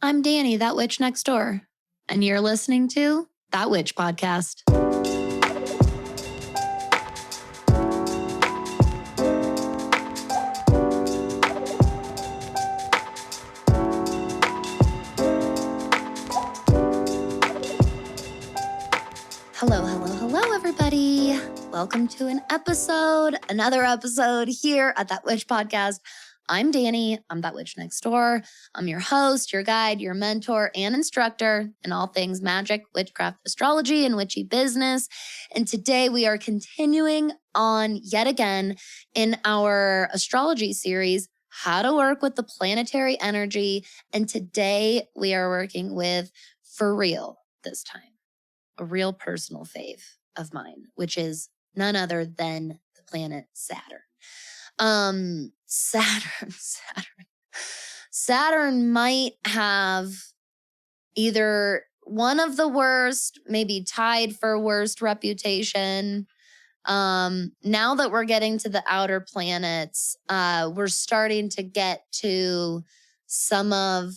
I'm Danny, that witch next door, and you're listening to That Witch Podcast. Hello, everybody. Welcome to another episode here at That Witch Podcast. I'm Danny. I'm That Witch Next Door. I'm your host, your guide, your mentor, and instructor in all things magic, witchcraft, astrology, and witchy business. And today we are continuing on yet again in our astrology series, how to work with the planetary energy. And today we are working with, for real this time, a real personal fave of mine, which is none other than the planet Saturn. Saturn might have either one of the worst, maybe tied for worst reputation. Now that we're getting to the outer planets, we're starting to get to some of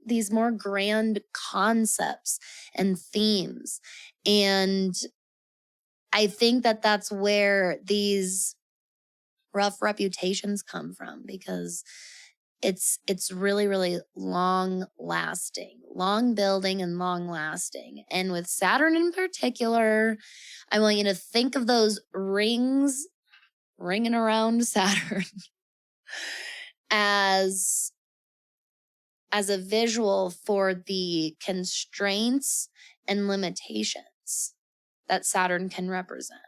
these more grand concepts and themes. And I think that that's where these rough reputations come from, because it's really, really long lasting, long building and long lasting. And with Saturn in particular, I want you to think of those rings ringing around Saturn as a visual for the constraints and limitations that Saturn can represent.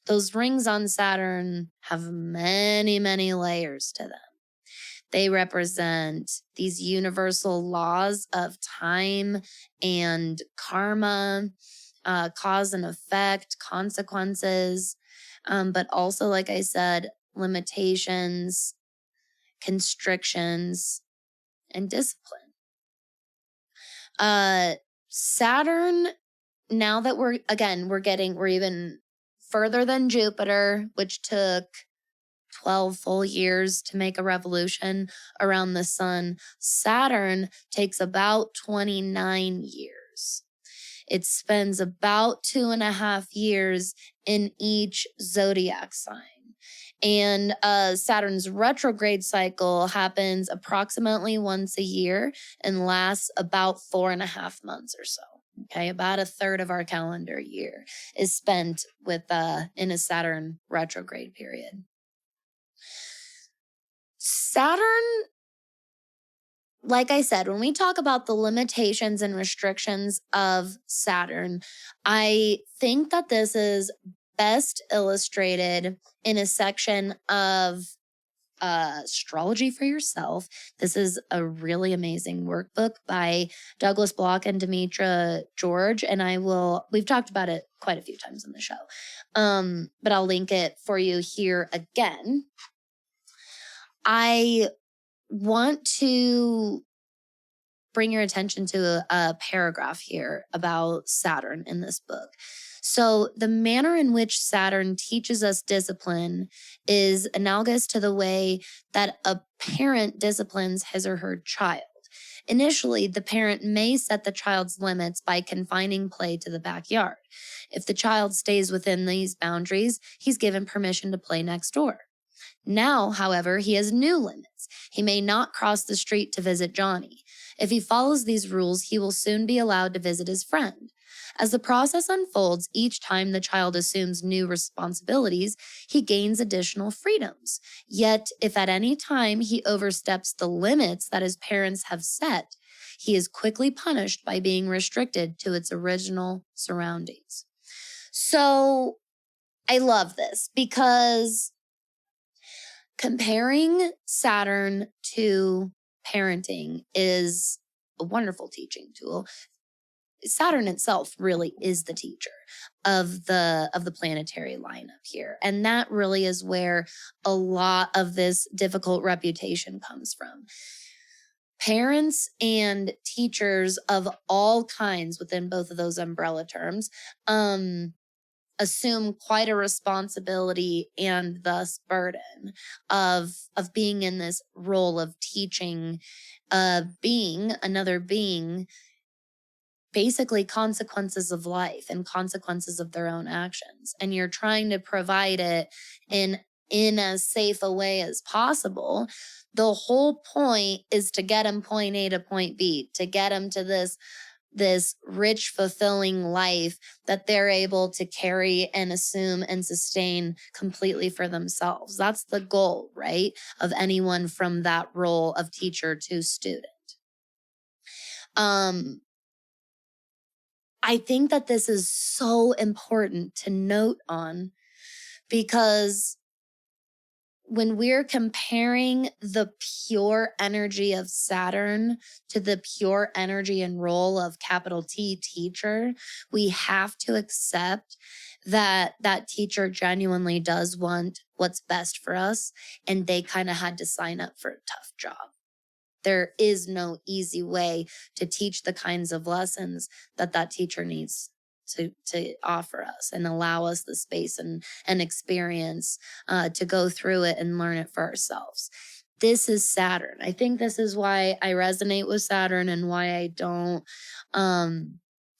Those rings on Saturn have many, many layers to them. They represent these universal laws of time and karma, cause and effect, consequences, but also, like I said, limitations, constrictions, and discipline. Saturn, now that we're even further than Jupiter, which took 12 full years to make a revolution around the sun, Saturn takes about 29 years. It spends about 2.5 years in each zodiac sign. And Saturn's retrograde cycle happens approximately once a year and lasts about 4.5 months or so. Okay, about a third of our calendar year is spent with in a Saturn retrograde period. Saturn, like I said, when we talk about the limitations and restrictions of Saturn, I think that this is best illustrated in a section of Astrology for Yourself. This is a really amazing workbook by Douglas Bloch and Demetra George, and we've talked about it quite a few times in the show, but I'll link it for you here again. I want to bring your attention to a paragraph here about Saturn in this book. So the manner in which Saturn teaches us discipline is analogous to the way that a parent disciplines his or her child. Initially, the parent may set the child's limits by confining play to the backyard. If the child stays within these boundaries, he's given permission to play next door. Now, however, he has new limits. He may not cross the street to visit Johnny. If he follows these rules, he will soon be allowed to visit his friend. As the process unfolds, each time the child assumes new responsibilities, he gains additional freedoms. Yet, if at any time he oversteps the limits that his parents have set, he is quickly punished by being restricted to its original surroundings. So, I love this because comparing Saturn to parenting is a wonderful teaching tool. Saturn itself really is the teacher of the planetary lineup here. And that really is where a lot of this difficult reputation comes from. Parents and teachers of all kinds within both of those umbrella terms assume quite a responsibility and thus burden of being in this role of teaching another being basically consequences of life and consequences of their own actions, and you're trying to provide it in as safe a way as possible. The whole point is to get them point A to point B, to get them to this rich, fulfilling life that they're able to carry and assume and sustain completely for themselves. That's the goal, right, of anyone from that role of teacher to student. I think that this is so important to note on, because when we're comparing the pure energy of Saturn to the pure energy and role of capital T, teacher, we have to accept that that teacher genuinely does want what's best for us, and they kind of had to sign up for a tough job. There is no easy way to teach the kinds of lessons that that teacher needs to offer us and allow us the space and experience to go through it and learn it for ourselves. This is Saturn. I think this is why I resonate with Saturn and why I don't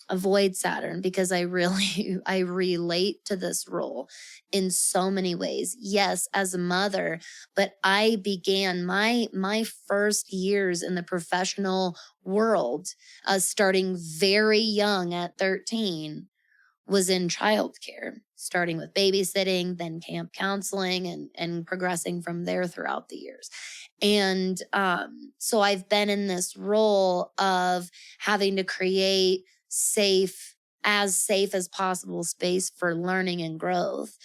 avoid Saturn, because I relate to this role in so many ways. Yes, as a mother, but I began my first years in the professional world, starting very young at 13, was in childcare, starting with babysitting, then camp counseling, and progressing from there throughout the years. And so I've been in this role of having to create as safe as possible space for learning and growth,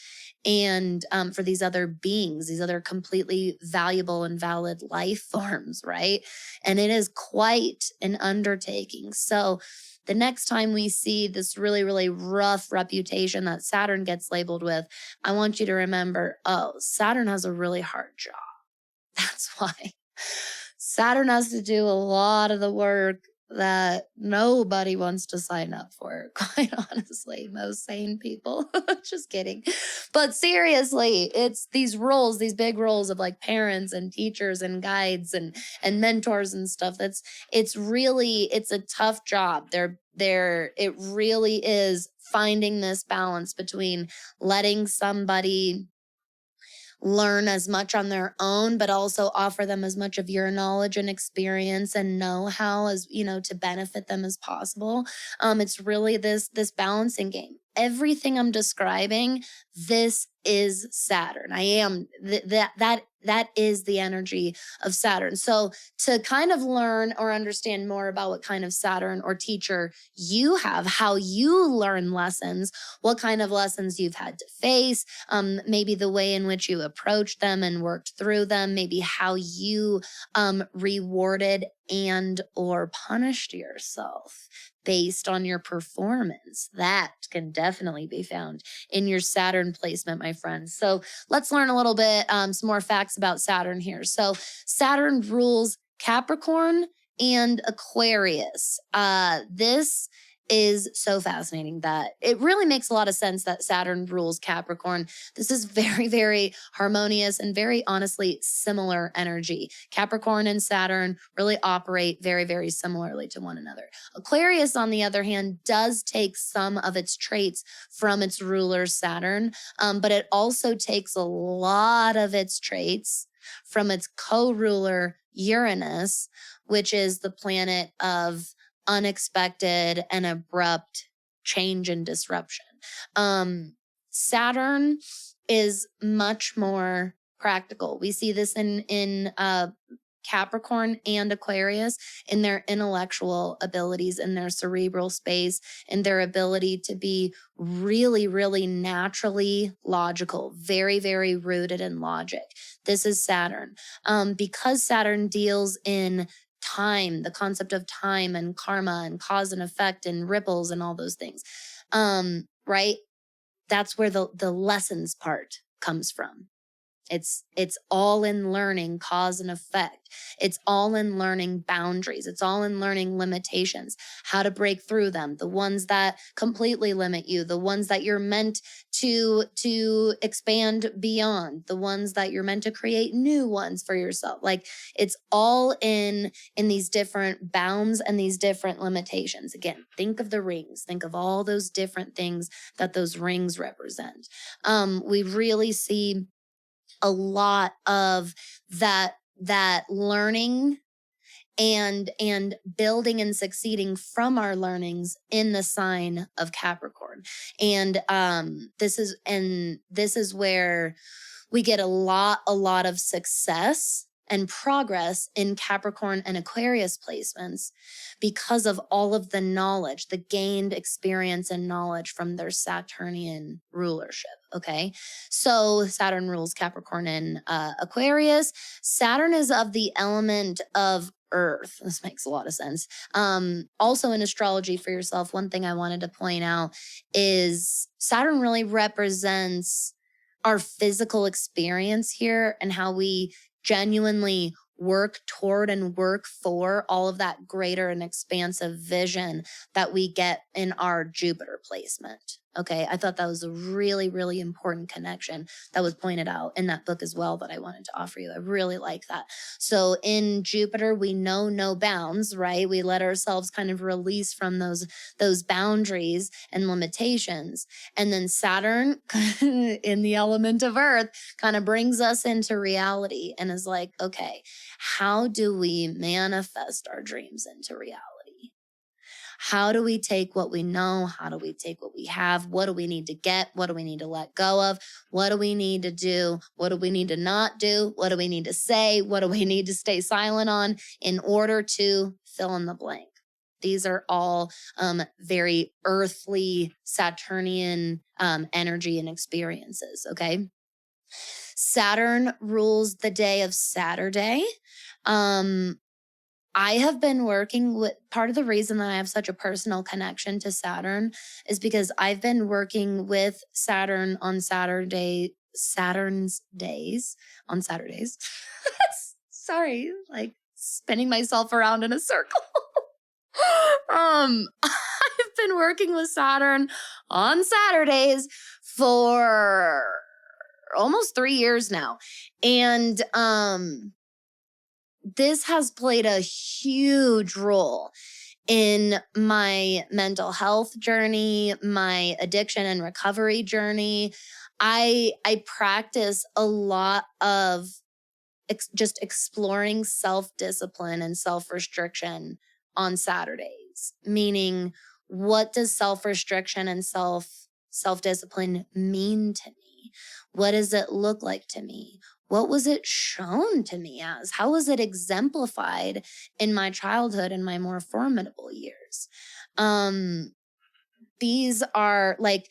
and for these other beings, these other completely valuable and valid life forms, right? And it is quite an undertaking. So the next time we see this really, really rough reputation that Saturn gets labeled with, I want you to remember, oh, Saturn has a really hard job. That's why Saturn has to do a lot of the work that nobody wants to sign up for, quite honestly. Most sane people. Just kidding. But seriously, it's these roles, these big roles of like parents and teachers and guides and mentors and stuff. It's a tough job. It really is finding this balance between letting somebody learn as much on their own, but also offer them as much of your knowledge and experience and know-how as, to benefit them as possible. It's really this balancing game. Everything I'm describing, this is Saturn. I am that is the energy of Saturn. So to kind of learn or understand more about what kind of Saturn or teacher you have, how you learn lessons, what kind of lessons you've had to face, maybe the way in which you approached them and worked through them, maybe how you rewarded and or punished yourself based on your performance. That can definitely be found in your Saturn placement, my friends. So let's learn a little bit, some more facts about Saturn here. So Saturn rules Capricorn and Aquarius. This is so fascinating that it really makes a lot of sense that Saturn rules Capricorn. This is very, very harmonious and very honestly similar energy. Capricorn and Saturn really operate very, very similarly to one another. Aquarius, on the other hand, does take some of its traits from its ruler Saturn, but it also takes a lot of its traits from its co-ruler Uranus, which is the planet of unexpected and abrupt change and disruption. Saturn is much more practical. We see this in Capricorn and Aquarius in their intellectual abilities, in their cerebral space, in their ability to be really, really naturally logical, very, very rooted in logic. This is Saturn. Because Saturn deals in time, the concept of time and karma and cause and effect and ripples and all those things, right? That's where the lessons part comes from. It's all in learning cause and effect. It's all in learning boundaries. It's all in learning limitations, how to break through them, the ones that completely limit you, the ones that you're meant to expand beyond, the ones that you're meant to create new ones for yourself. Like, it's all in these different bounds and these different limitations. Again, think of the rings, think of all those different things that those rings represent. We really see a lot of that learning and building and succeeding from our learnings in the sign of Capricorn. And this is where we get a lot of success and progress in Capricorn and Aquarius placements because of all of the knowledge, the gained experience and knowledge from their Saturnian rulership. Okay. So Saturn rules Capricorn and Aquarius. Saturn is of the element of Earth. This makes a lot of sense. Also in astrology for yourself, one thing I wanted to point out is Saturn really represents our physical experience here and how we genuinely work toward and work for all of that greater and expansive vision that we get in our Jupiter placement. Okay, I thought that was a really, really important connection that was pointed out in that book as well that I wanted to offer you. I really like that. So in Jupiter, we know no bounds, right? We let ourselves kind of release from those boundaries and limitations. And then Saturn in the element of Earth kind of brings us into reality and is like, okay, how do we manifest our dreams into reality? How do we take what we know? How do we take what we have? What do we need to get? What do we need to let go of? What do we need to do? What do we need to not do? What do we need to say? What do we need to stay silent on in order to fill in the blank? These are all very earthly Saturnian energy and experiences, okay? Saturn rules the day of Saturday. I have been working with, part of the reason that I have such a personal connection to Saturn is because I've been working with Saturn on Saturn's days, on Saturdays. Sorry, like spinning myself around in a circle. I've been working with Saturn on Saturdays for almost 3 years now. And this has played a huge role in my mental health journey, my addiction and recovery journey. I practice a lot of just exploring self-discipline and self-restriction on Saturdays, meaning what does self-restriction and self-discipline mean to me? What does it look like to me? What was it shown to me as? How was it exemplified in my childhood and my more formidable years? These are like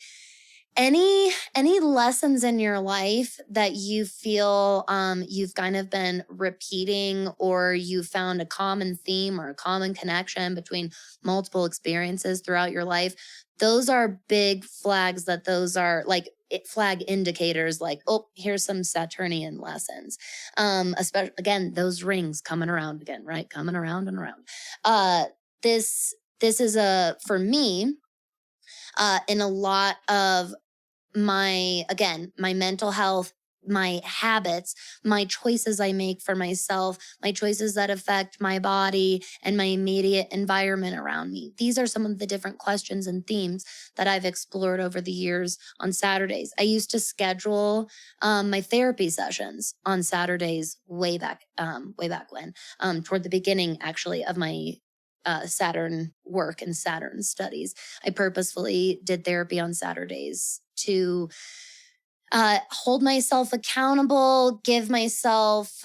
any lessons in your life that you feel you've kind of been repeating, or you found a common theme or a common connection between multiple experiences throughout your life. Those are big flags that those are like flag indicators, like, oh, here's some Saturnian lessons. Especially, again, those rings coming around again, right? Coming around and around. This is for me, in a lot of my mental health, my habits, my choices I make for myself, my choices that affect my body and my immediate environment around me. These are some of the different questions and themes that I've explored over the years on Saturdays. I used to schedule my therapy sessions on Saturdays way back when, toward the beginning actually of my Saturn work and Saturn studies. I purposefully did therapy on Saturdays to hold myself accountable, give myself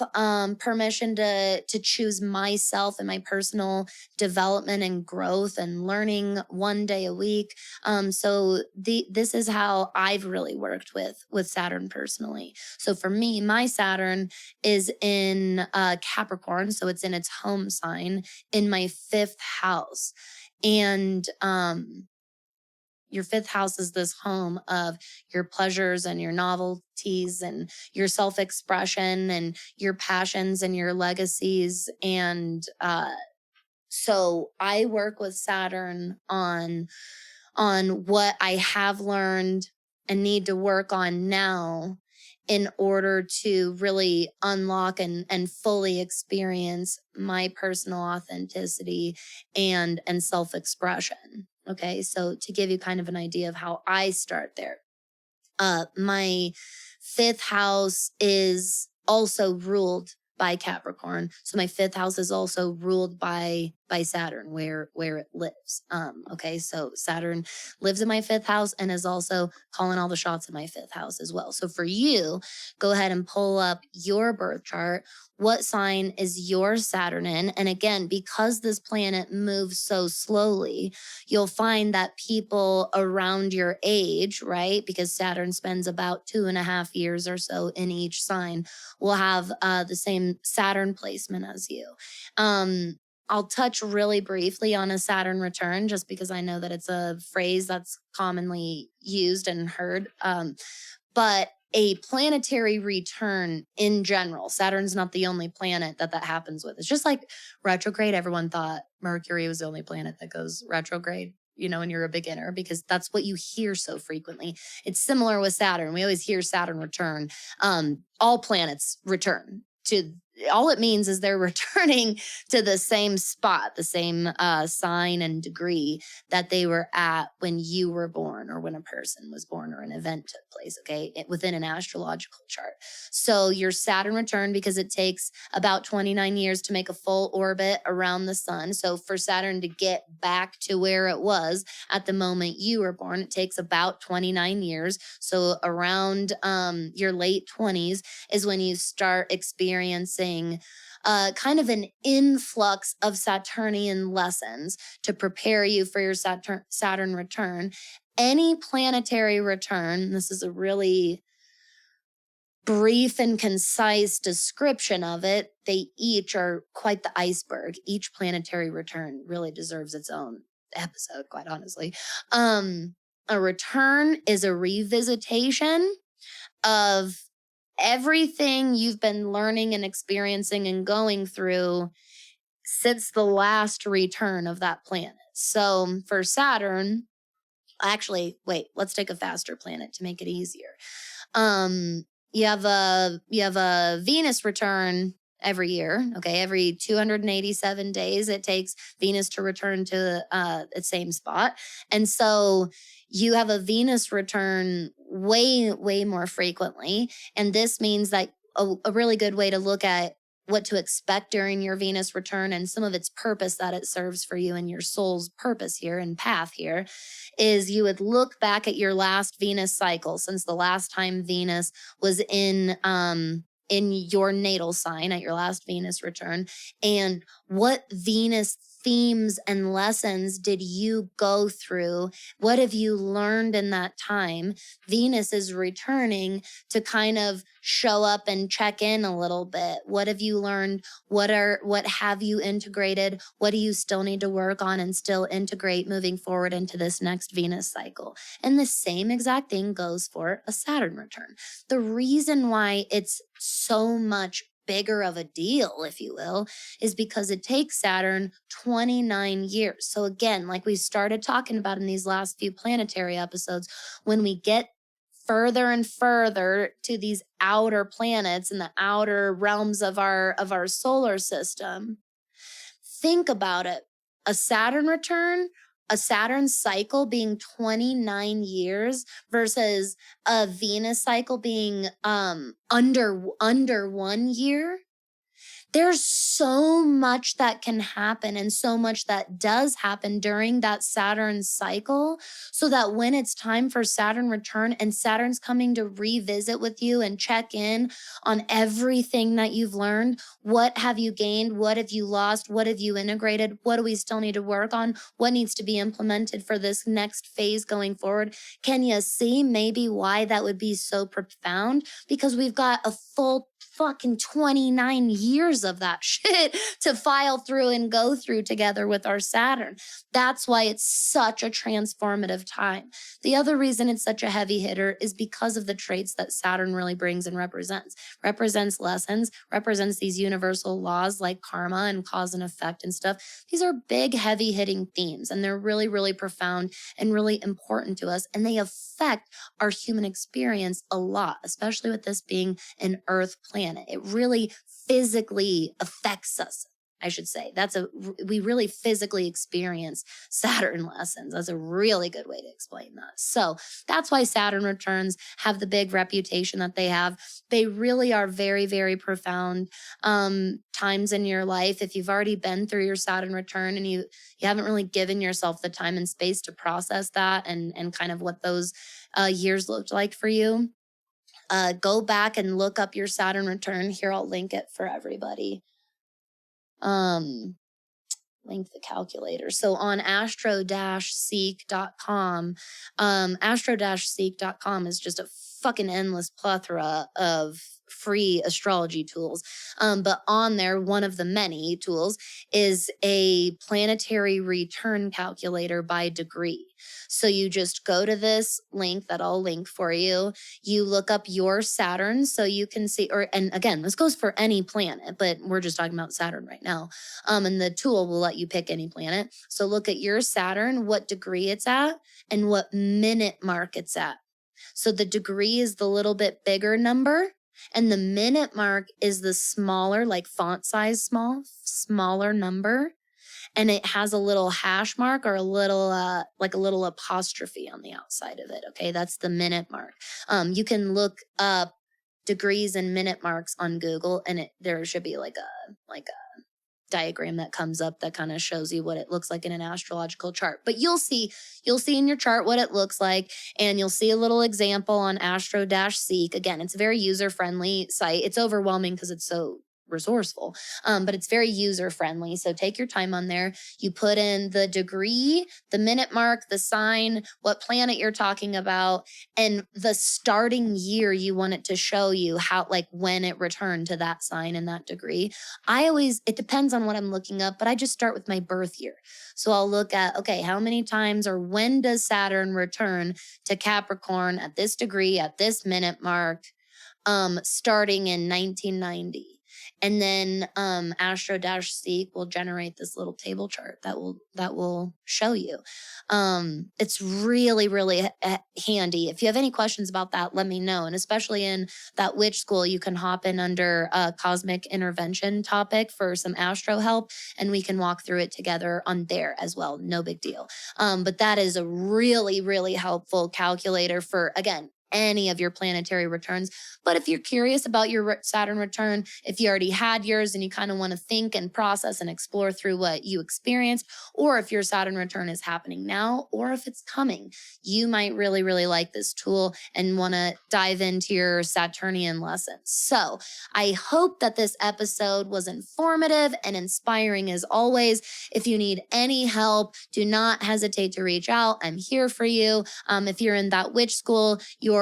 permission to choose myself and my personal development and growth and learning one day a week. So this is how I've really worked with Saturn personally. So for me, my Saturn is in Capricorn, so it's in its home sign in my 5th house. And your fifth house is this home of your pleasures and your novelties and your self-expression and your passions and your legacies. And so I work with Saturn on what I have learned and need to work on now in order to really unlock and fully experience my personal authenticity and self-expression. Okay, so to give you kind of an idea of how I start there, my fifth house is also ruled by Capricorn. So my fifth house is also ruled by Saturn, where it lives. Okay, so Saturn lives in my fifth house and is also calling all the shots in my fifth house as well. So for you, go ahead and pull up your birth chart. What sign is your Saturn in? And again, because this planet moves so slowly, you'll find that people around your age, right? Because Saturn spends about 2.5 years or so in each sign, will have the same Saturn placement as you. I'll touch really briefly on a Saturn return just because I know that it's a phrase that's commonly used and heard. But a planetary return in general, Saturn's not the only planet that happens with. It's just like retrograde. Everyone thought Mercury was the only planet that goes retrograde, when you're a beginner, because that's what you hear so frequently. It's similar with Saturn. We always hear Saturn return. All planets return to, all it means is they're returning to the same spot, the same sign and degree that they were at when you were born or when a person was born or an event took place, okay, within an astrological chart. So your Saturn return, because it takes about 29 years to make a full orbit around the sun. So for Saturn to get back to where it was at the moment you were born, it takes about 29 years. So around your late 20s is when you start experiencing kind of an influx of Saturnian lessons to prepare you for your Saturn return. Any planetary return, this is a really brief and concise description of it, they each are quite the iceberg. Each planetary return really deserves its own episode, quite honestly. A return is a revisitation of everything you've been learning and experiencing and going through since the last return of that planet. So for Saturn, actually, wait, let's take a faster planet to make it easier. You have a Venus return every year. Okay, every 287 days it takes Venus to return to its same spot, and so you have a Venus return way more frequently. And this means that a really good way to look at what to expect during your Venus return and some of its purpose that it serves for you and your soul's purpose here and path here is you would look back at your last Venus cycle since the last time Venus was in your natal sign at your last Venus return, and what Venus themes and lessons did you go through? What have you learned in that time? Venus is returning to kind of show up and check in a little bit. What have you learned? What have you integrated? What do you still need to work on and still integrate moving forward into this next Venus cycle? And the same exact thing goes for a Saturn return. The reason why it's so much bigger of a deal, if you will, is because it takes Saturn 29 years. So again, like we started talking about in these last few planetary episodes, when we get further and further to these outer planets and the outer realms of our solar system, think about it. A Saturn return, a Saturn cycle being 29 years versus a Venus cycle being under 1 year. There's so much that can happen and so much that does happen during that Saturn cycle, so that when it's time for Saturn return and Saturn's coming to revisit with you and check in on everything that you've learned, what have you gained? What have you lost? What have you integrated? What do we still need to work on? What needs to be implemented for this next phase going forward? Can you see maybe why that would be so profound? Because we've got a full fucking 29 years of that shit to file through and go through together with our Saturn. That's why it's such a transformative time. The other reason it's such a heavy hitter is because of the traits that Saturn really brings and represents lessons, represents these universal laws like karma and cause and effect and stuff. These are big, heavy hitting themes, and they're really, really profound and really important to us. And they affect our human experience a lot, especially with this being an Earth planet. It really physically affects us, I should say. We really physically experience Saturn lessons. That's a really good way to explain that. So that's why Saturn returns have the big reputation that they have. They really are very, very profound times in your life. If you've already been through your Saturn return and you haven't really given yourself the time and space to process that and kind of what those years looked like for you, go back and look up your Saturn return. Here, I'll link it for everybody. Link the calculator. So on astro-seek.com, astro-seek.com is just a fucking endless plethora of free astrology tools. But on there, one of the many tools is a planetary return calculator by degree. So you just go to this link that I'll link for you. You look up your Saturn so you can see, and again, this goes for any planet, but we're just talking about Saturn right now. And the tool will let you pick any planet. So look at your Saturn, what degree it's at, and what minute mark it's at. So the degree is the little bit bigger number, and the minute mark is the smaller, like font size smaller number. And it has a little hash mark or a little apostrophe on the outside of it. Okay, that's the minute mark. You can look up degrees and minute marks on Google, and there should be like a diagram that comes up that kind of shows you what it looks like in an astrological chart. But you'll see in your chart what it looks like, and you'll see a little example on Astro-Seek. Again, it's a very user-friendly site. It's overwhelming because it's so resourceful, but it's very user-friendly. So take your time on there. You put in the degree, the minute mark, the sign, what planet you're talking about, and the starting year you want it to show you when it returned to that sign and that degree. It depends on what I'm looking up, but I just start with my birth year. So I'll look at, okay, how many times or when does Saturn return to Capricorn at this degree, at this minute mark, starting in 1990. And then Astro-Seek will generate this little table chart that will show you. It's really, really handy. If you have any questions about that, let me know. And especially in that witch school, you can hop in under a cosmic intervention topic for some astro help, and we can walk through it together on there as well. No big deal. But that is a really, really helpful calculator for, again, any of your planetary returns. But if you're curious about your Saturn return, if you already had yours and you kind of want to think and process and explore through what you experienced, or if your Saturn return is happening now, or if it's coming, you might really, really like this tool and want to dive into your Saturnian lessons. So I hope that this episode was informative and inspiring as always. If you need any help, do not hesitate to reach out. I'm here for you. If you're in that witch school, your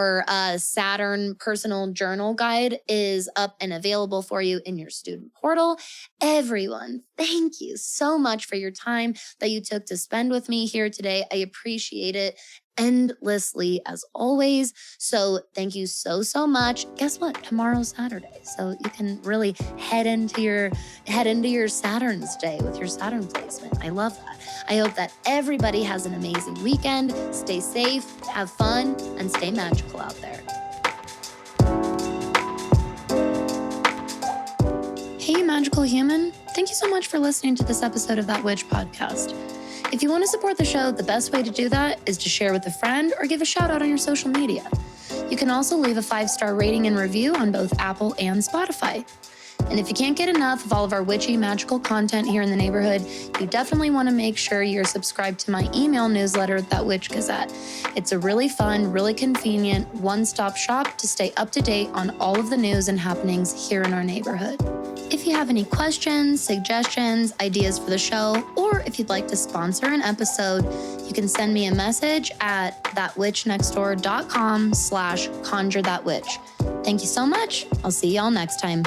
Saturn personal journal guide is up and available for you in your student portal. Everyone, thank you so much for your time that you took to spend with me here today. I appreciate it endlessly as always. So thank you so, so much. Guess what? Tomorrow's Saturday. So you can really head into your Saturn's day with your Saturn placement. I love that. I hope that everybody has an amazing weekend. Stay safe, have fun, and stay magical out there. Hey, you magical human. Thank you so much for listening to this episode of That Witch podcast. If you want to support the show, the best way to do that is to share with a friend or give a shout out on your social media. You can also leave a 5-star rating and review on both Apple and Spotify. And if you can't get enough of all of our witchy magical content here in the neighborhood, you definitely want to make sure you're subscribed to my email newsletter, That Witch Gazette. It's a really fun, really convenient one-stop shop to stay up to date on all of the news and happenings here in our neighborhood. If you have any questions, suggestions, ideas for the show, or if you'd like to sponsor an episode, you can send me a message at thatwitchnextdoor.com/conjurethatwitch. Thank you so much. I'll see y'all next time.